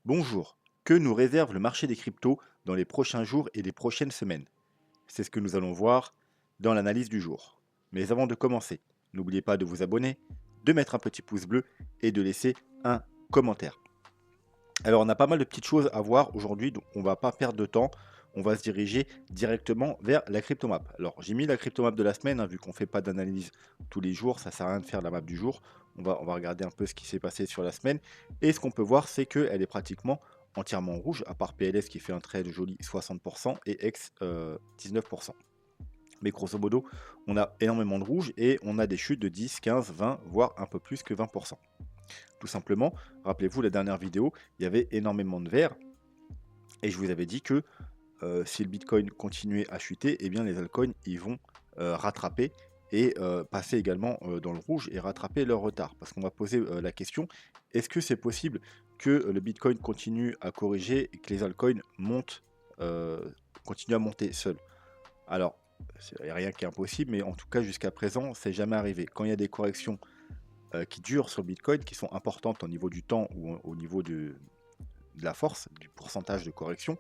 Bonjour, que nous réserve le marché des cryptos dans les prochains jours et les prochaines semaines? C'est ce que nous allons voir dans l'analyse du jour. Mais avant de commencer, n'oubliez pas de vous abonner, de mettre un petit pouce bleu et de laisser un commentaire. Alors on a pas mal de petites choses à voir aujourd'hui, donc on va pas perdre de temps. On va se diriger directement vers la cryptomap. Alors j'ai mis la cryptomap de la semaine, hein, vu qu'on ne fait pas d'analyse tous les jours, ça sert à rien de faire la map du jour. On va regarder un peu ce qui s'est passé sur la semaine. Et ce qu'on peut voir, c'est qu'elle est pratiquement entièrement rouge, à part PLS qui fait un très joli 60% et X 19%. Mais grosso modo, on a énormément de rouge et on a des chutes de 10, 15, 20, voire un peu plus que 20%. Tout simplement, rappelez-vous, la dernière vidéo, il y avait énormément de vert et je vous avais dit que si le Bitcoin continuait à chuter, eh bien les altcoins ils vont rattraper et passer également dans le rouge et rattraper leur retard. Parce qu'on va poser la question, est-ce que c'est possible que le Bitcoin continue à corriger et que les altcoins montent, continuent à monter seuls? Alors, il n'y a rien qui est impossible, mais en tout cas jusqu'à présent, c'est jamais arrivé. Quand il y a des corrections qui durent sur le Bitcoin, qui sont importantes au niveau du temps ou au niveau de la force, du pourcentage de correction,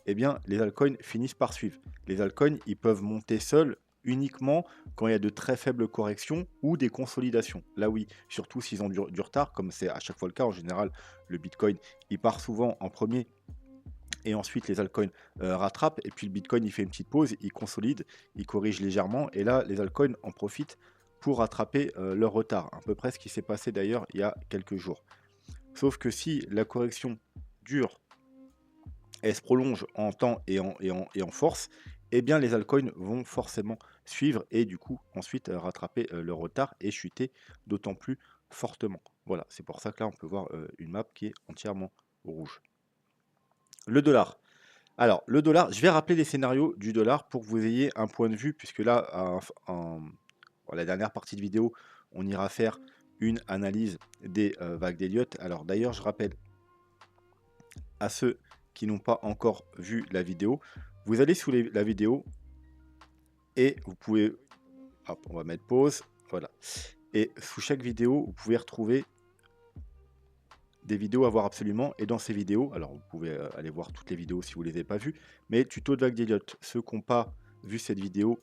eh bien, les altcoins finissent par suivre. Les altcoins, ils peuvent monter seuls uniquement quand il y a de très faibles corrections ou des consolidations. Là oui, surtout s'ils ont du retard, comme c'est à chaque fois le cas, en général, le Bitcoin, il part souvent en premier et ensuite les altcoins rattrapent, et puis le Bitcoin, il fait une petite pause, il consolide, il corrige légèrement, et là, les altcoins en profitent pour rattraper leur retard. À peu près ce qui s'est passé d'ailleurs il y a quelques jours. Sauf que si la correction dure, elle se prolonge en temps et en force, eh bien les altcoins vont forcément suivre et du coup ensuite rattraper le retard et chuter d'autant plus fortement. Voilà, c'est pour ça que là on peut voir une map qui est entièrement rouge. Le dollar. Alors le dollar, je vais rappeler les scénarios du dollar pour que vous ayez un point de vue, puisque là, dans la dernière partie de vidéo, on ira faire une analyse des vagues d'Elliott. Alors d'ailleurs, je rappelle à ceux qui n'ont pas encore vu la vidéo, vous allez sous la vidéo et vous pouvez, hop, on va mettre pause, voilà. Et sous chaque vidéo, vous pouvez retrouver des vidéos à voir absolument. Et dans ces vidéos, alors vous pouvez aller voir toutes les vidéos si vous ne les avez pas vues, mais tuto de vague d'Elliott, ceux qui n'ont pas vu cette vidéo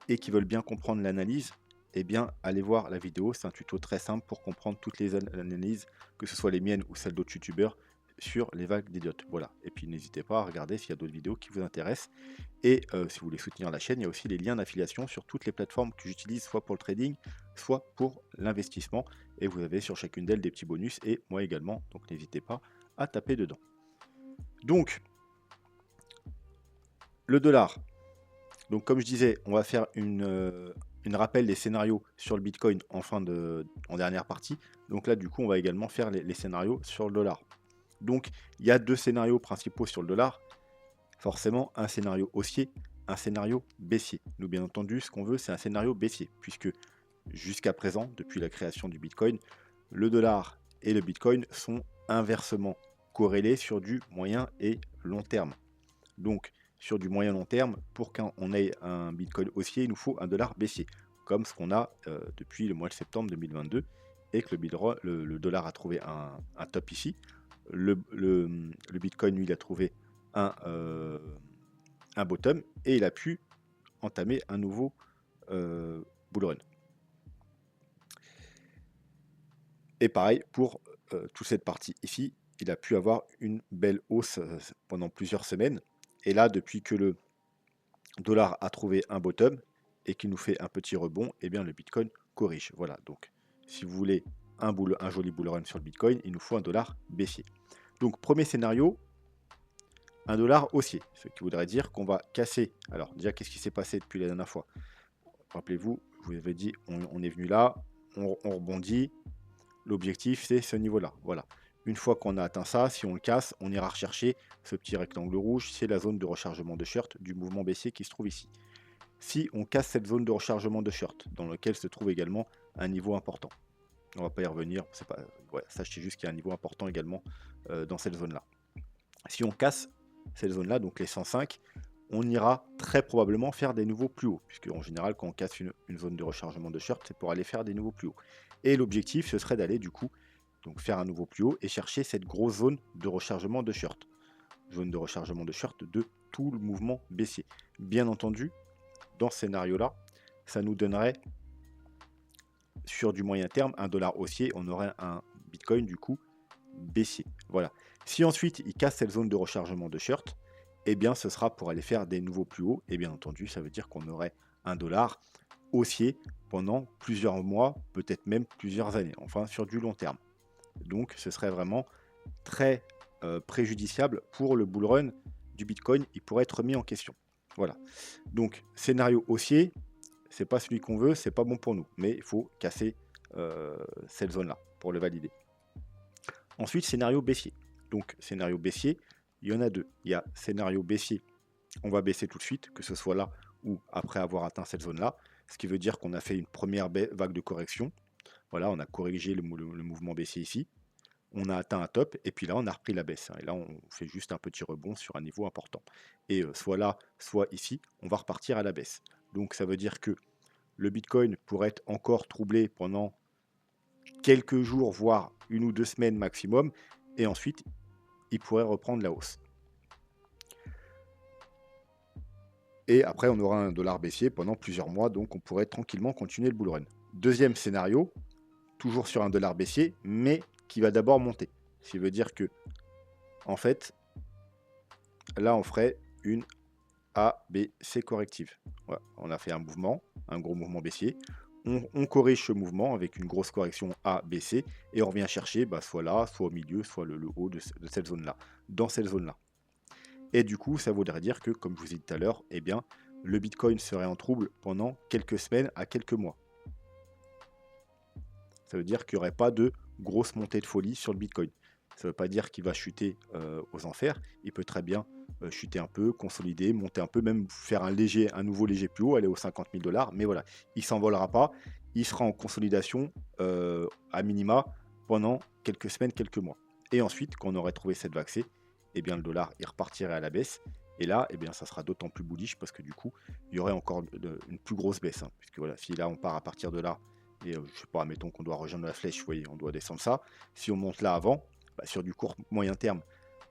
et qui veulent bien comprendre l'analyse, eh bien, allez voir la vidéo. C'est un tuto très simple pour comprendre toutes les analyses, que ce soit les miennes ou celles d'autres youtubeurs, sur les vagues d'Elliott. Voilà. Et puis n'hésitez pas à regarder s'il y a d'autres vidéos qui vous intéressent. Et si vous voulez soutenir la chaîne, il y a aussi les liens d'affiliation sur toutes les plateformes que j'utilise, soit pour le trading, soit pour l'investissement. Et vous avez sur chacune d'elles des petits bonus, et moi également. Donc n'hésitez pas à taper dedans. Donc, le dollar. Donc comme je disais, on va faire une rappel des scénarios sur le Bitcoin en dernière partie. Donc là, du coup, on va également faire les scénarios sur le dollar. Donc, il y a deux scénarios principaux sur le dollar. Forcément, un scénario haussier, un scénario baissier. Nous, bien entendu, ce qu'on veut, c'est un scénario baissier, puisque jusqu'à présent, depuis la création du Bitcoin, le dollar et le Bitcoin sont inversement corrélés sur du moyen et long terme. Donc, sur du moyen long terme, pour qu'on ait un Bitcoin haussier, il nous faut un dollar baissier, comme ce qu'on a depuis le mois de septembre 2022, et que le dollar a trouvé un top ici. Le Bitcoin, lui, il a trouvé un, euh, un bottom, et il a pu entamer un nouveau bull run. Et pareil pour toute cette partie ici, il a pu avoir une belle hausse pendant plusieurs semaines. Et là, depuis que le dollar a trouvé un bottom et qu'il nous fait un petit rebond, eh bien le Bitcoin corrige. Voilà, donc si vous voulez un joli bull run sur le Bitcoin, il nous faut un dollar baissier. Donc premier scénario, un dollar haussier, ce qui voudrait dire qu'on va casser. Alors déjà, qu'est-ce qui s'est passé depuis la dernière fois? Rappelez-vous, je vous avais dit, on est venu là, on rebondit. L'objectif, c'est ce niveau-là. Voilà. Une fois qu'on a atteint ça, si on le casse, on ira rechercher ce petit rectangle rouge. C'est la zone de rechargement de short du mouvement baissier qui se trouve ici. Si on casse cette zone de rechargement de short, dans laquelle se trouve également un niveau important, on va pas y revenir, c'est pas, ouais, sachez juste qu'il y a un niveau important également dans cette zone-là. Si on casse cette zone-là, donc les 105, on ira très probablement faire des nouveaux plus hauts, puisque en général, quand on casse une zone de rechargement de short, c'est pour aller faire des nouveaux plus hauts. Et l'objectif, ce serait d'aller du coup donc faire un nouveau plus haut et chercher cette grosse zone de rechargement de short. Zone de rechargement de short de tout le mouvement baissier. Bien entendu, dans ce scénario-là, ça nous donnerait sur du moyen terme un dollar haussier, on aurait un Bitcoin du coup baissier. Voilà. Si ensuite il casse cette zone de rechargement de short, eh bien ce sera pour aller faire des nouveaux plus hauts. Et bien entendu, ça veut dire qu'on aurait un dollar haussier pendant plusieurs mois, peut-être même plusieurs années, enfin sur du long terme. Donc ce serait vraiment très préjudiciable pour le bull run du Bitcoin. Il pourrait être remis en question. Voilà. Donc scénario haussier, c'est pas celui qu'on veut, c'est pas bon pour nous. Mais il faut casser cette zone-là pour le valider. Ensuite, scénario baissier. Donc scénario baissier, il y en a deux. Il y a scénario baissier, on va baisser tout de suite, que ce soit là ou après avoir atteint cette zone-là. Ce qui veut dire qu'on a fait une première vague de correction. Voilà, on a corrigé le mouvement baissier ici. On a atteint un top et puis là on a repris la baisse. Et là on fait juste un petit rebond sur un niveau important. Et soit là, soit ici, on va repartir à la baisse. Donc ça veut dire que le Bitcoin pourrait être encore troublé pendant quelques jours, voire 1 ou 2 semaines maximum. Et ensuite, il pourrait reprendre la hausse. Et après, on aura un dollar baissier pendant plusieurs mois, donc on pourrait tranquillement continuer le bull run. Deuxième scénario, toujours sur un dollar baissier, mais qui va d'abord monter. Ce qui veut dire que, en fait, là, on ferait une A, B, C corrective. Voilà, on a fait un mouvement, un gros mouvement baissier. On corrige ce mouvement avec une grosse correction A, B, C, et on revient chercher soit là, soit au milieu, soit le haut de cette zone-là, dans cette zone-là. Et du coup, ça voudrait dire que, comme je vous ai dit tout à l'heure, eh bien, le Bitcoin serait en trouble pendant quelques semaines à quelques mois. Ça veut dire qu'il n'y aurait pas de grosse montée de folie sur le Bitcoin. Ça ne veut pas dire qu'il va chuter aux enfers. Il peut très bien chuter un peu, consolider, monter un peu, même faire un nouveau léger plus haut, aller aux 50 000 $. Mais voilà, il ne s'envolera pas. Il sera en consolidation à minima pendant quelques semaines, quelques mois. Et ensuite, quand on aurait trouvé cette vague C, eh bien, le dollar il repartirait à la baisse. Et là, eh bien, ça sera d'autant plus bullish parce que du coup, il y aurait encore une plus grosse baisse. Hein, puisque voilà, si là, on part à partir de là, et je sais pas, mettons qu'on doit rejoindre la flèche, vous voyez, on doit descendre ça. Si on monte là avant, sur du court moyen terme,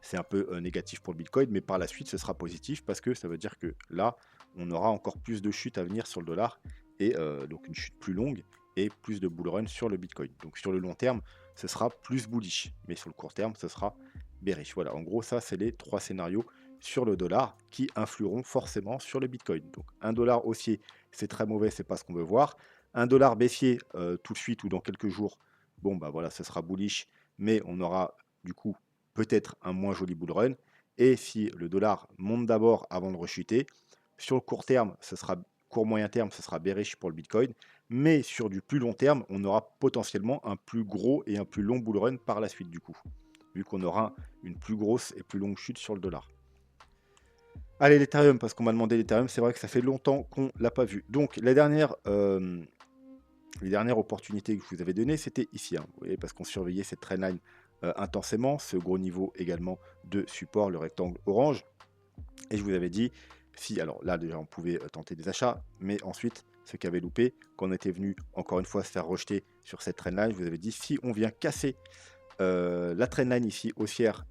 c'est un peu négatif pour le Bitcoin, mais par la suite, ce sera positif parce que ça veut dire que là, on aura encore plus de chutes à venir sur le dollar et donc une chute plus longue et plus de bull run sur le Bitcoin. Donc sur le long terme, ce sera plus bullish, mais sur le court terme, ce sera bearish. Voilà, en gros, ça, c'est les 3 scénarios sur le dollar qui influeront forcément sur le Bitcoin. Donc un dollar haussier, c'est très mauvais, c'est pas ce qu'on veut voir. Un dollar baissier tout de suite ou dans quelques jours, bon bah voilà, ce sera bullish, mais on aura du coup peut-être un moins joli bull run. Et si le dollar monte d'abord avant de rechuter, sur le court terme, ce sera court moyen terme, ce sera bearish pour le Bitcoin, mais sur du plus long terme, on aura potentiellement un plus gros et un plus long bull run par la suite du coup, vu qu'on aura une plus grosse et plus longue chute sur le dollar. Allez, l'Ethereum, parce qu'on m'a demandé l'Ethereum, c'est vrai que ça fait longtemps qu'on ne l'a pas vu. Donc, les dernières opportunités que je vous avais données, c'était ici, hein, vous voyez, parce qu'on surveillait cette trendline intensément, ce gros niveau également de support, le rectangle orange. Et je vous avais dit, si, alors là déjà on pouvait tenter des achats, mais ensuite, ce qui avait loupé, quand on était venu encore une fois se faire rejeter sur cette trendline, je vous avais dit, si on vient casser la trendline ici haussière,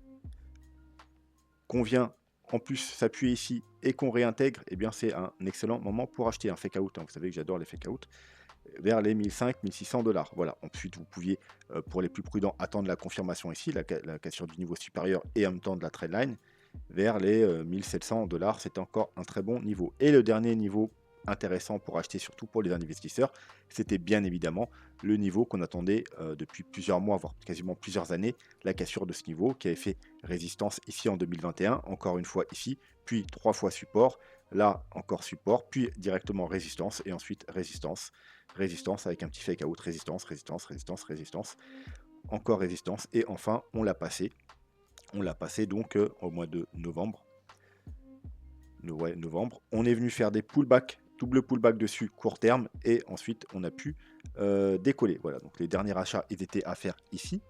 qu'on vient en plus s'appuyer ici et qu'on réintègre, eh bien c'est un excellent moment pour acheter un fake out. Hein. Vous savez que j'adore les fake out vers les 1500-1600 $. Voilà. Ensuite, vous pouviez, pour les plus prudents, attendre la confirmation ici, la cassure du niveau supérieur et en même temps de la trendline vers les 1700 $. C'était encore un très bon niveau. Et le dernier niveau intéressant pour acheter, surtout pour les investisseurs, c'était bien évidemment le niveau qu'on attendait depuis plusieurs mois, voire quasiment plusieurs années, la cassure de ce niveau qui avait fait résistance ici en 2021, encore une fois ici, puis 3 fois support, là encore support, puis directement résistance et ensuite résistance, résistance avec un petit fake out, résistance, résistance, résistance, résistance, encore résistance et enfin on l'a passé. On l'a passé donc au mois de novembre. Novembre. On est venu faire des pullbacks, double pullback dessus, court terme, et ensuite on a pu décoller. Voilà, donc les derniers achats, ils étaient à faire ici.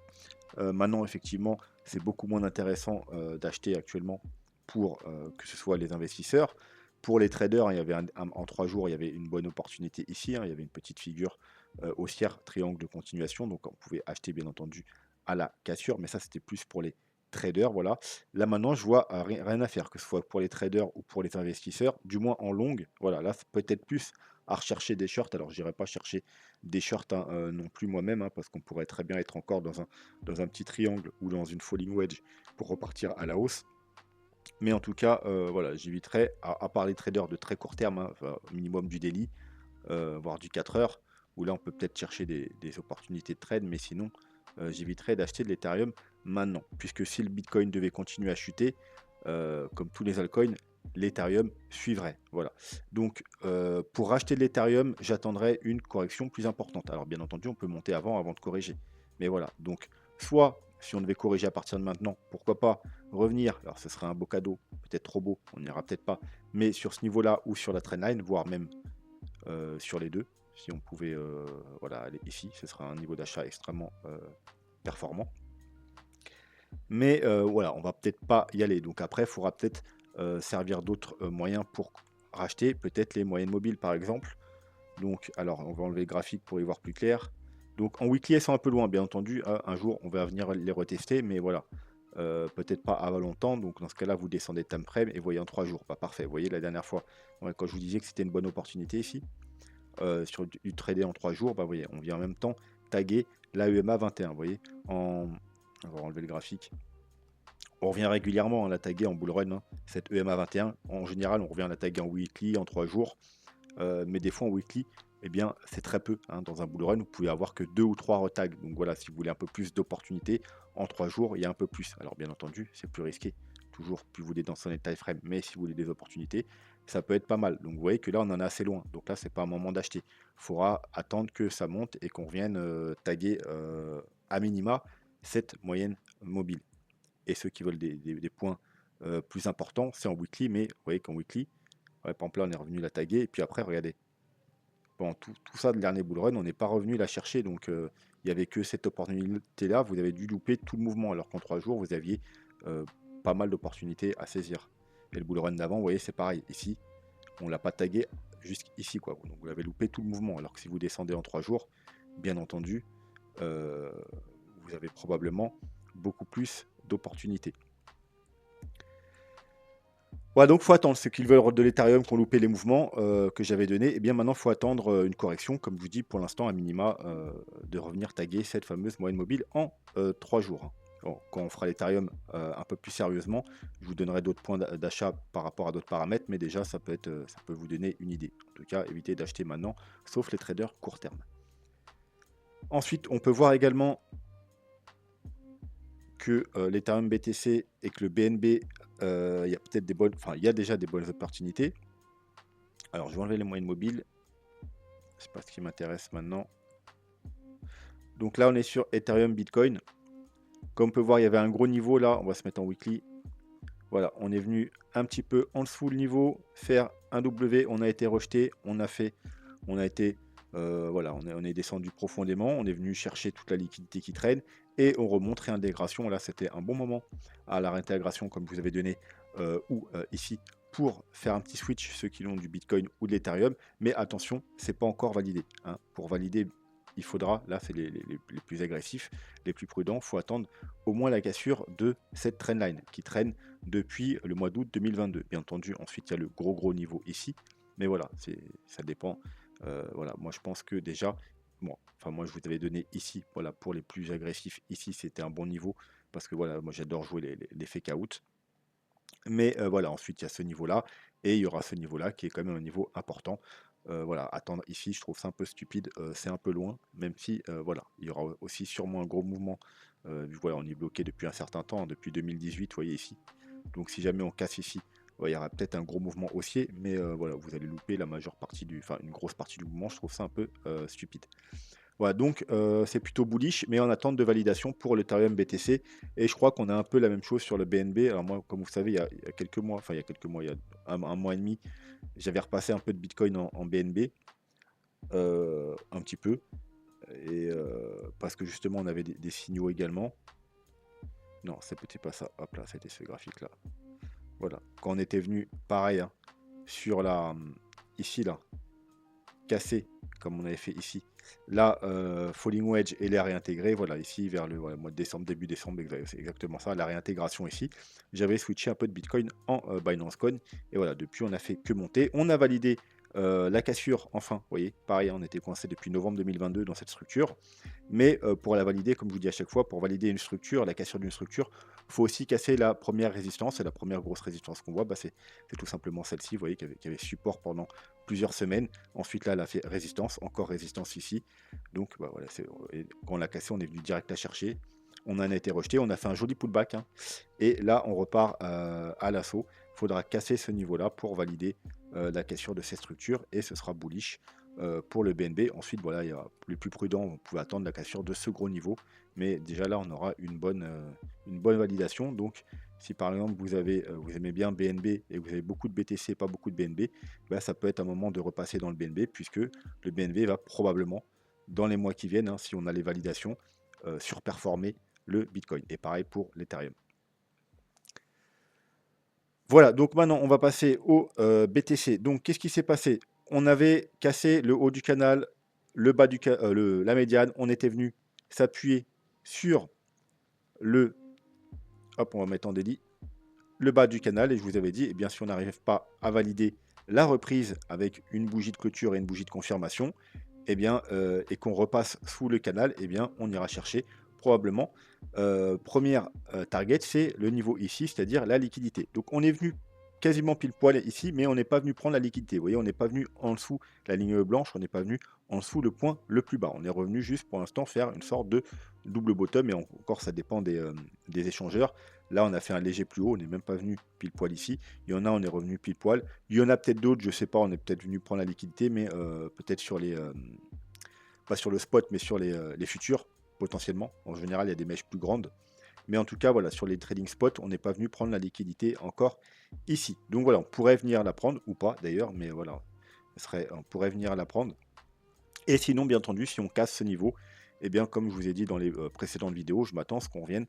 Maintenant, effectivement, c'est beaucoup moins intéressant d'acheter actuellement pour que ce soit les investisseurs. Pour les traders, il y avait en 3 jours, il y avait une bonne opportunité ici. Hein, il y avait une petite figure haussière, triangle de continuation. Donc, on pouvait acheter, bien entendu, à la cassure, mais ça c'était plus pour les traders, voilà. Là maintenant, je vois rien à faire, que ce soit pour les traders ou pour les investisseurs, du moins en longue. Voilà, là, c'est peut-être plus à rechercher des shorts. Alors, j'irai pas chercher des shorts hein, non plus moi-même, hein, parce qu'on pourrait très bien être encore dans un petit triangle ou dans une falling wedge pour repartir à la hausse. Mais en tout cas, voilà, j'éviterai, à part les traders de très court terme, hein, enfin, minimum du daily, voire du 4 heures, où là on peut peut-être chercher des opportunités de trade, mais sinon j'éviterai d'acheter de l'Ethereum maintenant, puisque si le Bitcoin devait continuer à chuter, comme tous les altcoins, l'Ethereum suivrait. Voilà. Donc pour racheter de l'Ethereum, j'attendrai une correction plus importante. Alors bien entendu, on peut monter avant de corriger. Mais voilà, donc soit si on devait corriger à partir de maintenant, pourquoi pas revenir, alors ce serait un beau cadeau, peut-être trop beau, on n'ira peut-être pas, mais sur ce niveau-là ou sur la trendline, voire même sur les deux. Si on pouvait voilà, aller ici, ce sera un niveau d'achat extrêmement performant. Mais voilà, on va peut-être pas y aller. Donc après, il faudra peut-être servir d'autres moyens pour racheter, peut-être les moyennes mobiles par exemple. Donc, alors, on va enlever le graphique pour y voir plus clair. Donc, en weekly, elles sont un peu loin, bien entendu. Un jour, on va venir les retester, mais voilà. Peut-être pas avant longtemps. Donc, dans ce cas-là, vous descendez time frame et voyez en 3 jours. Pas parfait. Vous voyez, la dernière fois, ouais, quand je vous disais que c'était une bonne opportunité ici, sur du trader en 3 jours, bah, vous voyez, on vient en même temps taguer la EMA 21. Vous voyez, on va enlever le graphique. On revient régulièrement à la taguer en bull run, hein, cette EMA 21. En général, on revient à la taguer en weekly en 3 jours. Mais des fois en weekly, eh bien, c'est très peu. Hein. Dans un bull run, vous pouvez avoir que 2 ou 3 retags. Donc voilà, si vous voulez un peu plus d'opportunités, en 3 jours, il y a un peu plus. Alors bien entendu, c'est plus risqué. Toujours plus vous voulez dans son time frame, mais si vous voulez des opportunités, ça peut être pas mal. Donc vous voyez que là, on en est assez loin. Donc là, c'est pas un moment d'acheter. Il faudra attendre que ça monte et qu'on vienne taguer à minima cette moyenne mobile. Et ceux qui veulent des points plus importants, c'est en weekly, mais vous voyez qu'en weekly, ouais, par exemple là, on est revenu la taguer, et puis après, regardez, pendant tout ça, le dernier bull run, on n'est pas revenu la chercher. Donc, il n'y avait que cette opportunité-là. Vous avez dû louper tout le mouvement, alors qu'en 3 jours, vous aviez euh, pas mal d'opportunités à saisir. Et le bull run d'avant, vous voyez, c'est pareil. Ici, on ne l'a pas tagué jusqu'ici, quoi. Donc, vous avez loupé tout le mouvement. Alors que si vous descendez en 3 jours, bien entendu, euh, vous avez probablement beaucoup plus d'opportunités. Ouais, donc faut attendre. Ceux qui veulent de l'Ethereum, qui ont loupé les mouvements que j'avais donnés, et bien maintenant faut attendre une correction, comme je vous dis pour l'instant à minima, de revenir taguer cette fameuse moyenne mobile en 3 jours. Hein. Bon, quand on fera l'Ethereum un peu plus sérieusement, je vous donnerai d'autres points d'achat par rapport à d'autres paramètres, mais déjà ça peut être, ça peut vous donner une idée. En tout cas, évitez d'acheter maintenant, sauf les traders court terme. Ensuite, on peut voir également que l'Ethereum BTC et que le BNB, il y a peut-être des bonnes, enfin il y a déjà des bonnes opportunités. Alors, je vais enlever les moyennes mobiles. C'est pas ce qui m'intéresse maintenant. Donc là, on est sur Ethereum Bitcoin. Comme on peut voir, il y avait un gros niveau là. On va se mettre en weekly. Voilà, on est venu un petit peu en dessous le niveau, faire un W. On a été rejeté. On a été, voilà, on est descendu profondément. On est venu chercher toute la liquidité qui traîne et on remonte réintégration. Là, c'était un bon moment à la réintégration, comme vous avez donné, ou ici pour faire un petit switch, ceux qui l'ont du Bitcoin ou de l'Ethereum. Mais attention, c'est pas encore validé. Hein. Pour valider, il faudra, là, c'est les plus agressifs, les plus prudents. Il faut attendre au moins la cassure de cette trendline qui traîne depuis le mois d'août 2022. Bien entendu, ensuite, il y a le gros niveau ici. Mais voilà, ça dépend. Voilà, moi, je pense que déjà, bon, enfin, moi, je vous avais donné ici, voilà, pour les plus agressifs, ici, c'était un bon niveau. Parce que voilà, moi, j'adore jouer les fake out. Mais voilà, ensuite, il y a ce niveau-là. Et il y aura ce niveau-là qui est quand même un niveau important. Voilà, attendre ici, je trouve ça un peu stupide. C'est un peu loin, même si, voilà, il y aura aussi sûrement un gros mouvement. Voilà, on est bloqué depuis un certain temps, hein, depuis 2018, vous voyez ici. Donc si jamais on casse ici, ouais, il y aura peut-être un gros mouvement haussier, mais voilà, vous allez louper la majeure partie enfin une grosse partie du mouvement. Je trouve ça un peu stupide. Voilà, donc c'est plutôt bullish, mais en attente de validation pour l'Ethereum BTC. Et je crois qu'on a un peu la même chose sur le BNB. Alors moi, comme vous savez, il y a quelques mois, enfin il y a quelques mois, il y a un mois et demi, j'avais repassé un peu de Bitcoin en BNB, un petit peu, et parce que justement on avait des signaux également. Non, c'était pas ça. Hop là, c'était ce graphique-là. Voilà. Quand on était venu, pareil, hein, sur la ici là, casser, comme on avait fait ici, la falling wedge et la réintégrer, voilà, ici vers le voilà, mois de décembre, début décembre, c'est exactement ça, la réintégration ici. J'avais switché un peu de Bitcoin en Binance Coin, et voilà, depuis on a fait que monter. On a validé la cassure, enfin, vous voyez, pareil, on était coincé depuis novembre 2022 dans cette structure. Mais pour la valider, comme je vous dis à chaque fois, pour valider une structure, la cassure d'une structure, il faut aussi casser la première résistance. Et la première grosse résistance qu'on voit, bah, c'est tout simplement celle-ci, vous voyez, qui avait support pendant plusieurs semaines. Ensuite, là, elle a fait résistance, encore résistance ici. Donc, bah, voilà, et quand on l'a cassé, on est venu direct la chercher. On en a été rejeté, on a fait un joli pullback, hein. Et là, on repart à l'assaut. Il faudra casser ce niveau-là pour valider la cassure de ces structures, et ce sera bullish pour le BNB. Ensuite, voilà, il y a les plus prudents, vous pouvez attendre la cassure de ce gros niveau, mais déjà là, on aura une bonne validation. Donc, si par exemple vous aimez bien BNB et vous avez beaucoup de BTC, pas beaucoup de BNB, bah, ça peut être un moment de repasser dans le BNB, puisque le BNB va probablement, dans les mois qui viennent, hein, si on a les validations, surperformer le Bitcoin. Et pareil pour l'Ethereum. Voilà, donc maintenant on va passer au BTC. Donc qu'est-ce qui s'est passé? On avait cassé le haut du canal, le bas du la médiane, on était venu s'appuyer sur le, hop, on va mettre en délit, le bas du canal, et je vous avais dit, eh bien si on n'arrive pas à valider la reprise avec une bougie de clôture et une bougie de confirmation, eh bien, et qu'on repasse sous le canal, eh bien, on ira chercher probablement. Première target, c'est le niveau ici, c'est-à-dire la liquidité. Donc, on est venu quasiment pile poil ici, mais on n'est pas venu prendre la liquidité. Vous voyez, on n'est pas venu en dessous la ligne blanche, on n'est pas venu en dessous le point le plus bas. On est revenu juste pour l'instant faire une sorte de double bottom, et encore, ça dépend des échangeurs. Là, on a fait un léger plus haut, on n'est même pas venu pile poil ici. Il y en a, on est revenu pile poil. Il y en a peut-être d'autres, je sais pas, on est peut-être venu prendre la liquidité, mais peut-être sur les, pas sur le spot, mais sur les futurs, potentiellement. En général, il y a des mèches plus grandes. Mais en tout cas, voilà, sur les trading spots, on n'est pas venu prendre la liquidité encore ici. Donc voilà, on pourrait venir la prendre, ou pas d'ailleurs, mais voilà, on pourrait venir la prendre. Et sinon, bien entendu, si on casse ce niveau, eh bien, comme je vous ai dit dans les précédentes vidéos, je m'attends à ce qu'on vienne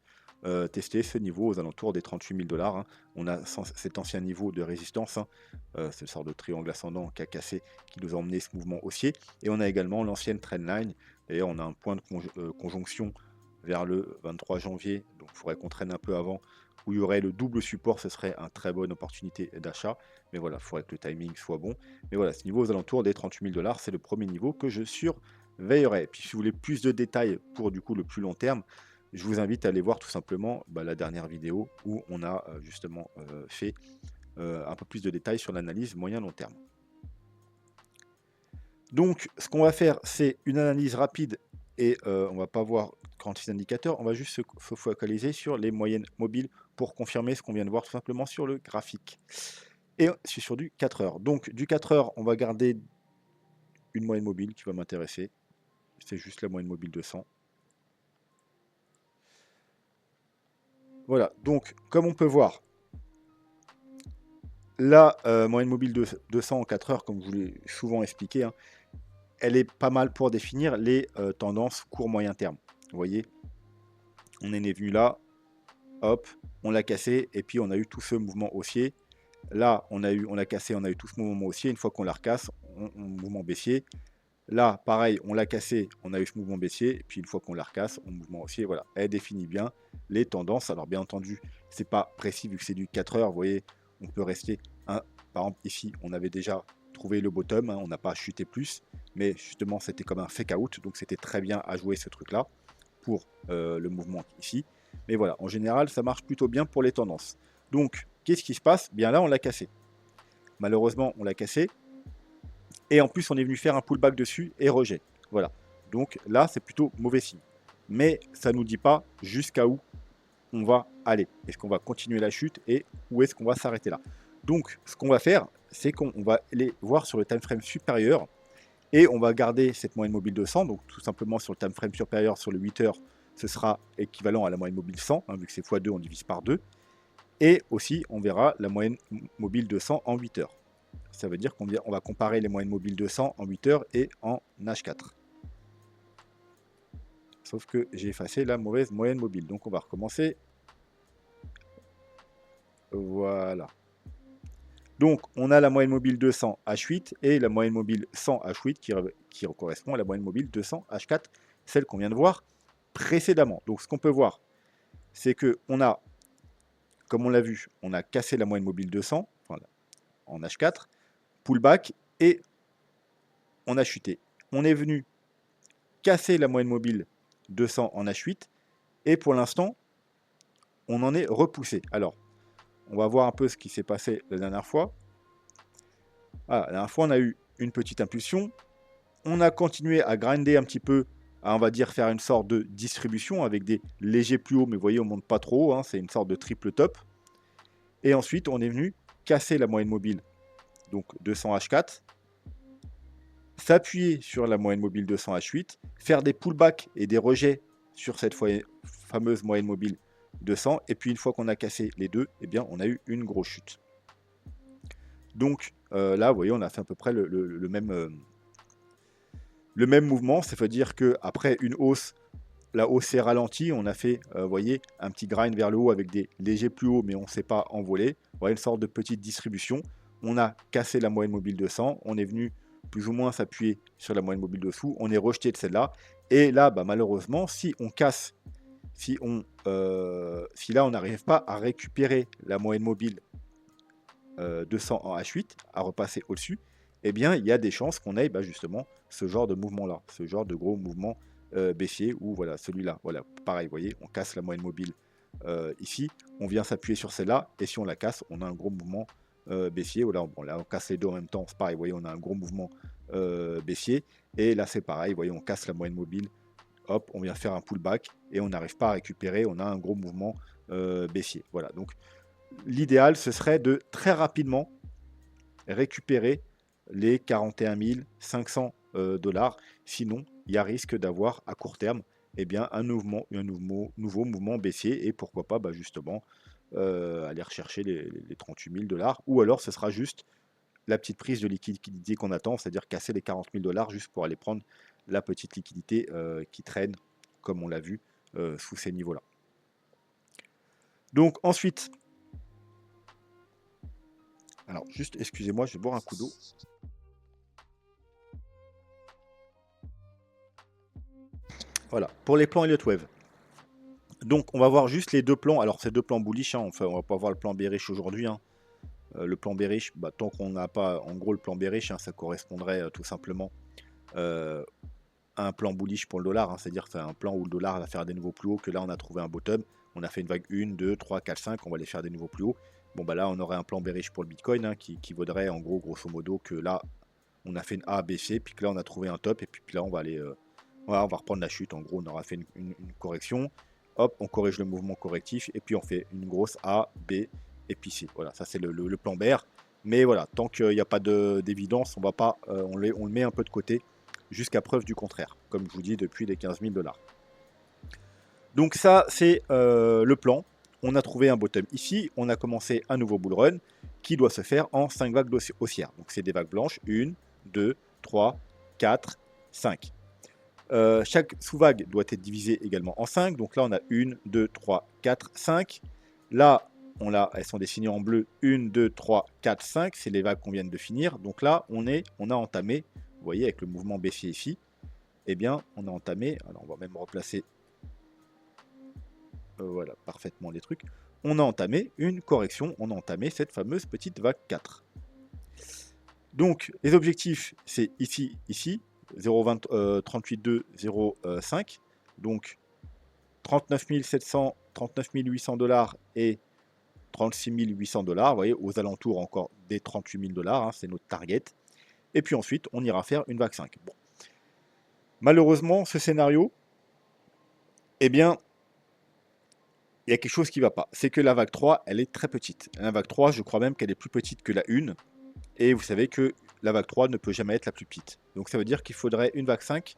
tester ce niveau aux alentours des 38 000 $. Hein. On a cet ancien niveau de résistance, hein. C'est le sort de triangle ascendant qui a cassé, qui nous a emmené ce mouvement haussier. Et on a également l'ancienne trendline. D'ailleurs, on a un point de conjonction vers le 23 janvier, donc il faudrait qu'on traîne un peu avant, où il y aurait le double support, ce serait une très bonne opportunité d'achat. Mais voilà, il faudrait que le timing soit bon. Mais voilà, ce niveau aux alentours des 38 000 $, c'est le premier niveau que je surveillerai. Puis si vous voulez plus de détails pour du coup le plus long terme, je vous invite à aller voir tout simplement la dernière vidéo où on a justement fait un peu plus de détails sur l'analyse moyen-long terme. Donc ce qu'on va faire, c'est une analyse rapide, et on va pas voir 36 indicateurs, on va juste se focaliser sur les moyennes mobiles pour confirmer ce qu'on vient de voir tout simplement sur le graphique. Et c'est sur du 4 heures. Donc du 4 heures, on va garder une moyenne mobile qui va m'intéresser. C'est juste la moyenne mobile 200. Voilà, donc comme on peut voir, la moyenne mobile de 200 en 4 heures, comme je vous l'ai souvent expliqué, hein, elle est pas mal pour définir les tendances court-moyen terme. Vous voyez, on est venu là, hop, on l'a cassé, et puis on a eu tout ce mouvement haussier. Là, on l'a cassé, on a eu tout ce mouvement haussier. Une fois qu'on la recasse, mouvement baissier. Là, pareil, on l'a cassé, on a eu ce mouvement baissier, et puis une fois qu'on la recasse, on mouvement haussier, voilà. Elle définit bien les tendances. Alors bien entendu, c'est pas précis vu que c'est du 4 heures, vous voyez, on peut rester, hein, par exemple ici, on avait déjà trouvé le bottom, hein, on n'a pas chuté plus, mais justement c'était comme un fake out, donc c'était très bien à jouer ce truc-là pour le mouvement ici. Mais voilà, en général, ça marche plutôt bien pour les tendances. Donc, qu'est-ce qui se passe? Bien là, on l'a cassé. Malheureusement, on l'a cassé. Et en plus, on est venu faire un pullback dessus et rejet. Voilà. Donc là, c'est plutôt mauvais signe. Mais ça ne nous dit pas jusqu'à où on va aller. Est-ce qu'on va continuer la chute et où est-ce qu'on va s'arrêter là? Donc, ce qu'on va faire, c'est qu'on va aller voir sur le time frame supérieur et on va garder cette moyenne mobile de 100. Donc, tout simplement sur le time frame supérieur, sur le 8 heures, ce sera équivalent à la moyenne mobile 100. Hein, vu que c'est x2, on divise par 2. Et aussi, on verra la moyenne mobile de 100 en 8 heures. Ça veut dire qu'on va comparer les moyennes mobiles de 100 en 8 heures et en H4. Sauf que j'ai effacé la mauvaise moyenne mobile. Donc on va recommencer. Voilà. Donc, on a la moyenne mobile 200 H8 et la moyenne mobile 100 H8 qui correspond à la moyenne mobile 200 H4, celle qu'on vient de voir précédemment. Donc, ce qu'on peut voir, c'est que on a, comme on l'a vu, on a cassé la moyenne mobile 200 voilà, en H4, pullback, et on a chuté. On est venu casser la moyenne mobile 200 en H8, et pour l'instant, on en est repoussé. Alors, on va voir un peu ce qui s'est passé la dernière fois. Ah, la dernière fois, on a eu une petite impulsion. On a continué à grinder un petit peu, à, on va dire, faire une sorte de distribution avec des légers plus hauts, mais vous voyez, on ne monte pas trop haut, hein, c'est une sorte de triple top. Et ensuite, on est venu casser la moyenne mobile, donc 200 H4, s'appuyer sur la moyenne mobile 200 H8, faire des pullbacks et des rejets sur cette fameuse moyenne mobile 200, et puis une fois qu'on a cassé les deux, eh bien, on a eu une grosse chute. Donc là, vous voyez, on a fait à peu près le même mouvement, c'est-à-dire qu'après une hausse, la hausse est ralentie, on a fait, vous voyez, un petit grind vers le haut avec des légers plus hauts, mais on ne s'est pas envolé. Vous voyez, une sorte de petite distribution. On a cassé la moyenne mobile 200, on est venu plus ou moins s'appuyer sur la moyenne mobile dessous, on est rejeté de celle-là. Et là, bah, malheureusement, si on casse, si là, on n'arrive pas à récupérer la moyenne mobile 200 en H8, à repasser au-dessus, eh bien, il y a des chances qu'on ait justement ce genre de mouvement-là, ce genre de gros mouvement baissier, ou voilà, celui-là. Voilà, pareil, vous voyez, on casse la moyenne mobile ici, on vient s'appuyer sur celle-là, et si on la casse, on a un gros mouvement baissier. Voilà, bon, là, on casse les deux en même temps, c'est pareil, vous voyez, on a un gros mouvement baissier, et là, c'est pareil, vous voyez, on casse la moyenne mobile, hop, on vient faire un pullback, et on n'arrive pas à récupérer, on a un gros mouvement baissier. Voilà, donc l'idéal, ce serait de très rapidement récupérer les 41 500 dollars. Sinon, il y a risque d'avoir à court terme un nouveau mouvement baissier, et pourquoi pas justement aller rechercher les 38 000 dollars. Ou alors, ce sera juste la petite prise de liquidité qu'on attend, c'est-à-dire casser les 40 000 dollars juste pour aller prendre la petite liquidité qui traîne, comme on l'a vu, sous ces niveaux-là. Donc ensuite, alors juste excusez-moi, je vais boire un coup d'eau. Voilà, pour les plans Elliott Wave. Donc on va voir juste les deux plans. Alors c'est deux plans bullish, hein. Enfin, on va pas voir le plan bearish aujourd'hui, hein. Le plan bearish, tant qu'on n'a pas, en gros, le plan bearish, hein, ça correspondrait tout simplement à un plan bullish pour le dollar, hein. C'est-à-dire que c'est un plan où le dollar va faire des nouveaux plus hauts, que là on a trouvé un bottom, on a fait une vague 1, 2, 3, 4, 5, on va aller faire des nouveaux plus hauts. Bon là on aurait un plan bearish pour le Bitcoin, hein, qui vaudrait en gros, grosso modo, que là on a fait une A, B, C, puis que là on a trouvé un top, et puis là on va aller... voilà, on va reprendre la chute. En gros, on aura fait une correction. Hop, on corrige le mouvement correctif, et puis on fait une grosse A, B, et puis C. Voilà, ça c'est le plan bear. Mais voilà, tant qu'il n'y a pas d'évidence, on va pas, on le met un peu de côté jusqu'à preuve du contraire, comme je vous dis depuis les 15 000 dollars. Donc ça, c'est le plan. On a trouvé un bottom ici. On a commencé un nouveau bull run qui doit se faire en 5 vagues haussières. Donc c'est des vagues blanches. 1, 2, 3, 4, 5. Chaque sous-vague doit être divisée également en 5. Donc là, on a 1, 2, 3, 4, 5. Là, elles sont dessinées en bleu. 1, 2, 3, 4, 5. C'est les vagues qu'on vient de finir. Donc là, on a entamé, vous voyez, avec le mouvement baissier ici, eh bien, on a entamé, alors on va même replacer, voilà, parfaitement les trucs. On a entamé une correction, on a entamé cette fameuse petite vague 4. Donc, les objectifs, c'est ici, 38,2, 0,5. Donc, 39 700, 39 800 dollars et 36 800 dollars. Vous voyez, aux alentours encore des 38 000 dollars, hein, c'est notre target. Et puis ensuite, on ira faire une vague 5. Bon. Malheureusement, ce scénario, eh bien, il y a quelque chose qui ne va pas. C'est que la vague 3, elle est très petite. La vague 3, je crois même qu'elle est plus petite que la 1. Et vous savez que la vague 3 ne peut jamais être la plus petite. Donc ça veut dire qu'il faudrait une vague 5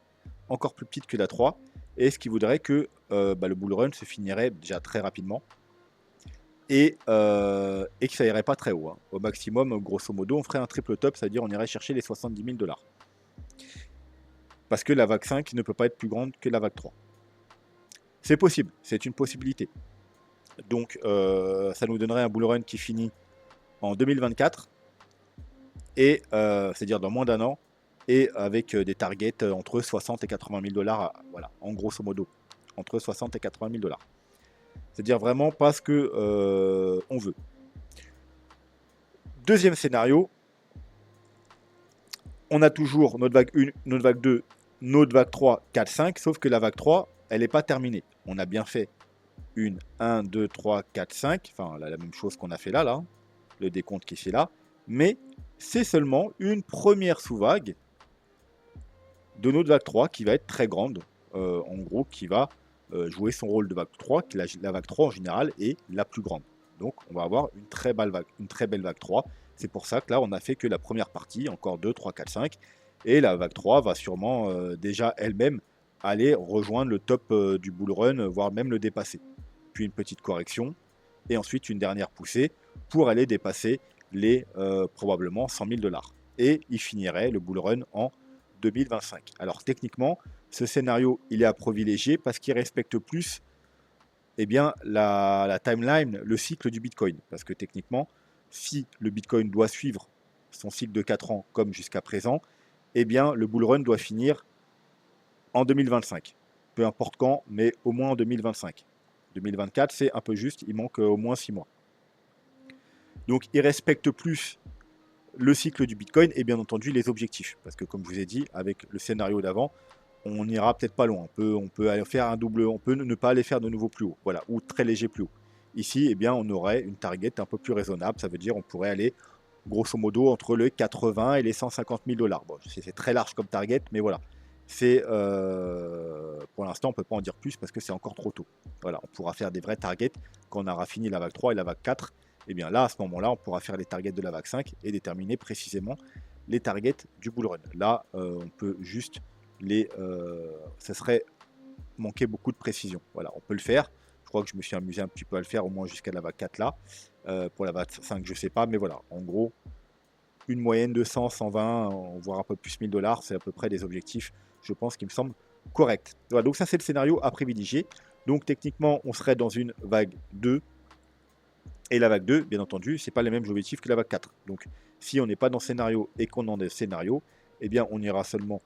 encore plus petite que la 3. Et ce qui voudrait que le bull run se finirait déjà très rapidement. Et que ça irait pas très haut, hein. Au maximum, grosso modo, on ferait un triple top, c'est-à-dire on irait chercher les 70 000 dollars. Parce que la vague 5 ne peut pas être plus grande que la vague 3. C'est possible, c'est une possibilité. Donc ça nous donnerait un bull run qui finit en 2024. et c'est-à-dire dans moins d'un an, et avec des targets entre 60 et 80 000 dollars, voilà, en grosso modo, entre 60 et 80 000 dollars. C'est-à-dire vraiment pas ce que on veut. Deuxième scénario, on a toujours notre vague 1, notre vague 2, notre vague 3, 4, 5, sauf que la vague 3, elle n'est pas terminée. On a bien fait une 1, 2, 3, 4, 5, enfin la même chose qu'on a fait là, le décompte qui est fait là, mais c'est seulement une première sous-vague de notre vague 3 qui va être très grande, en gros qui va jouer son rôle de vague 3, qui la vague 3 en général est la plus grande. Donc on va avoir une très belle vague 3. C'est pour ça que là on a fait que la première partie, encore 2, 3, 4, 5, et la vague 3 va sûrement déjà elle-même aller rejoindre le top du bull run, voire même le dépasser. Puis une petite correction, et ensuite une dernière poussée pour aller dépasser les probablement 100 000 dollars. Et il finirait le bull run en 2025. Alors techniquement, ce scénario, il est à privilégier parce qu'il respecte plus eh bien, la timeline, le cycle du Bitcoin. Parce que techniquement, si le Bitcoin doit suivre son cycle de 4 ans comme jusqu'à présent, eh bien, le bull run doit finir en 2025. Peu importe quand, mais au moins en 2025. 2024, c'est un peu juste, il manque au moins 6 mois. Donc, il respecte plus le cycle du Bitcoin et bien entendu les objectifs. Parce que comme je vous ai dit, avec le scénario d'avant, on n'ira peut-être pas loin. On peut aller faire un double, on peut ne pas aller faire de nouveau plus haut, voilà, ou très léger plus haut. Ici, eh bien, on aurait une target un peu plus raisonnable. Ça veut dire on pourrait aller grosso modo entre les 80 et les 150 000 dollars. Bon, c'est très large comme target, mais voilà. C'est pour l'instant, on ne peut pas en dire plus parce que c'est encore trop tôt. Voilà, on pourra faire des vrais targets quand on aura fini la vague 3 et la vague 4. Et bien là, à ce moment-là, on pourra faire les targets de la vague 5 et déterminer précisément les targets du bull run. Là, on peut juste ça serait manquer beaucoup de précision. Voilà, on peut le faire. Je crois que je me suis amusé un petit peu à le faire, au moins jusqu'à la vague 4 là. Pour la vague 5, je sais pas, mais voilà, en gros, une moyenne de 100, 120, voire un peu plus 1000 dollars, c'est à peu près des objectifs, je pense, qui me semblent corrects. Voilà, donc ça, c'est le scénario à privilégier. Donc techniquement, on serait dans une vague 2. Et la vague 2, bien entendu, c'est pas les mêmes objectifs que la vague 4. Donc si on n'est pas dans scénario et qu'on est dans scénario, eh bien on ira seulement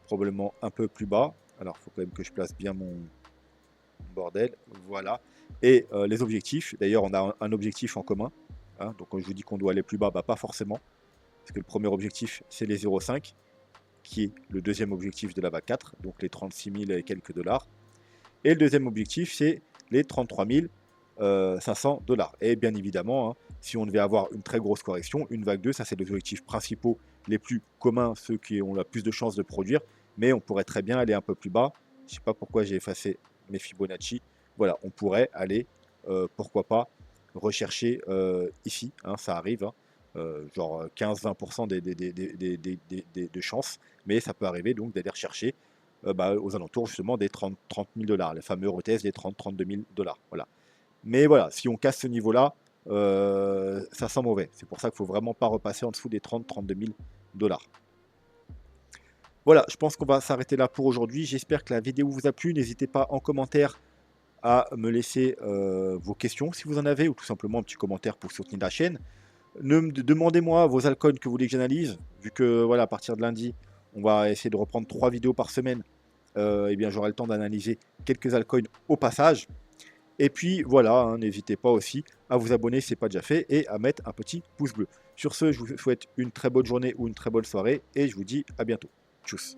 probablement un peu plus bas. Alors il faut quand même que je place bien mon bordel. Voilà. Et les objectifs, d'ailleurs on a un objectif en commun. Hein, donc quand je vous dis qu'on doit aller plus bas, bah, pas forcément. Parce que le premier objectif, c'est les 0,5, qui est le deuxième objectif de la vague 4, donc les 36 000 et quelques dollars. Et le deuxième objectif, c'est les 33 500 dollars. Et bien évidemment, hein, si on devait avoir une très grosse correction, une vague 2, ça c'est les objectifs principaux les plus communs, ceux qui ont la plus de chances de produire, mais on pourrait très bien aller un peu plus bas. Je ne sais pas pourquoi j'ai effacé mes Fibonacci. Voilà, on pourrait aller, pourquoi pas, rechercher ici, hein, ça arrive, hein, genre 15-20% de chances, mais ça peut arriver donc d'aller rechercher aux alentours justement des 30 000 dollars, les fameux retest des 30-32 000 dollars. Voilà. Mais voilà, si on casse ce niveau-là, ça sent mauvais. C'est pour ça qu'il ne faut vraiment pas repasser en dessous des 30-32 000 dollars. Voilà, je pense qu'on va s'arrêter là pour aujourd'hui. J'espère que la vidéo vous a plu. N'hésitez pas en commentaire à me laisser vos questions si vous en avez, ou tout simplement un petit commentaire pour soutenir la chaîne. Demandez-moi vos altcoins que vous voulez que j'analyse. Vu que voilà, à partir de lundi, on va essayer de reprendre 3 vidéos par semaine. Eh bien, j'aurai le temps d'analyser quelques altcoins au passage. Et puis voilà, hein, n'hésitez pas aussi à vous abonner si ce n'est pas déjà fait et à mettre un petit pouce bleu. Sur ce, je vous souhaite une très bonne journée ou une très bonne soirée et je vous dis à bientôt. Tchuss.